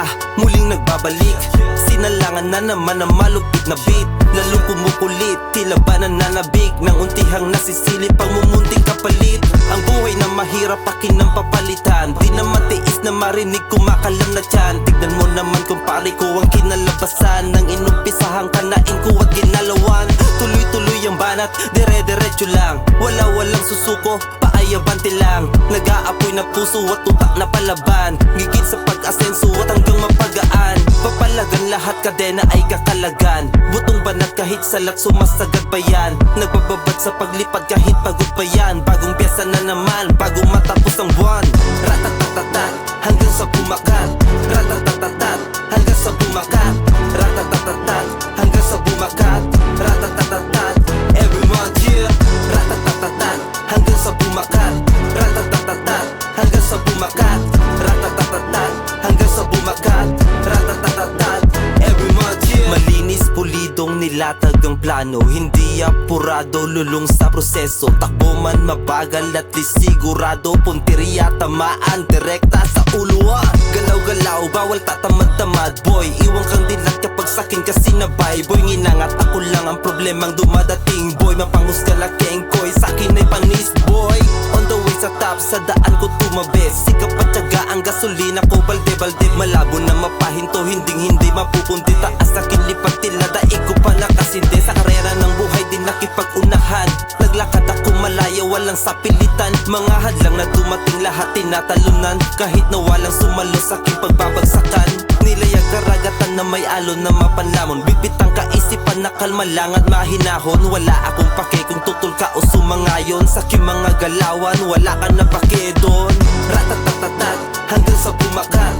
ka, muling nagbabalik. Sinalangan na naman ang malupit na beat, lalong kumukulit, tila ba nananabik ng untihang nasisilip ang mumunting kapalit. Ang buhay na mahirap akin ang papalitan, di na matiis na marinig kumakalam na tiyan. Tignan mo naman kung pare ko ang kinalabasan ng inumpisahang kanain ko at ginalawan. Tuloy-tuloy ang banat, dire-diretso lang, walang susuko, paayabante lang. Nag-aapoy na puso at utak na palaban, gigit sa pag-asenso at hanggang mapagaan. Papalagan lahat kadena ay kakalagan, butong banat kahit salat sumasagad pa yan. Nagbababad sa paglipad kahit pagod pa yan. Bagong pyesa na naman, bago matapos ang buwan. Ratatatatat, hanggang sa bumakat. Ratatatatat, hanggang sa bumakat. Ratatatatat, hanggang sa bumakat. Ratatatatat, every month, yeah. Ratatatatat, hanggang sa bumakat. Ratatatatat, hanggang sa bumakat. Ratatatatat, hanggang sa bumakat. Ratatatatat, every month, yeah. Malinis, pulidong nilatag ang plano, hindi apurado, lulong sa proseso. Takbo man mabagal at di sigurado, punteriya tamaan, direkta sa uluan. Galaw-galaw, bawal tatamad-tamad, boy. Iwan kang dilat kapag sakin kasi nabay, boy. Nginangat ako lang ang problemang dumadating, boy. Mapanghusga na kengkoy, sakin ay panis, boy. On the way sa top, sa daan ko tumabes. Sikap at tiyaga ang gasolina ko, balde-balde. Malabo na mapahinto, hindi mapupunti. Taas akin lipat, tila daig ko pa nakasindi. Sa karera ng buhay din nakipag-unahan, naglakad ako malaya, walang sapilitan. Mga hadlang na dumating lahat tinatalunan, kahit na walang sumalo sa aking pagbabagsakan. Nilayag karagatan na may alon na mapanlamon, bibitang kaisipan na kalma lang at mahinahon. Wala akong pake kung tutol ka o sumangayon sa aking mga galawan, wala ka na pake doon. Ratatatatat, hanggang sa bumakat.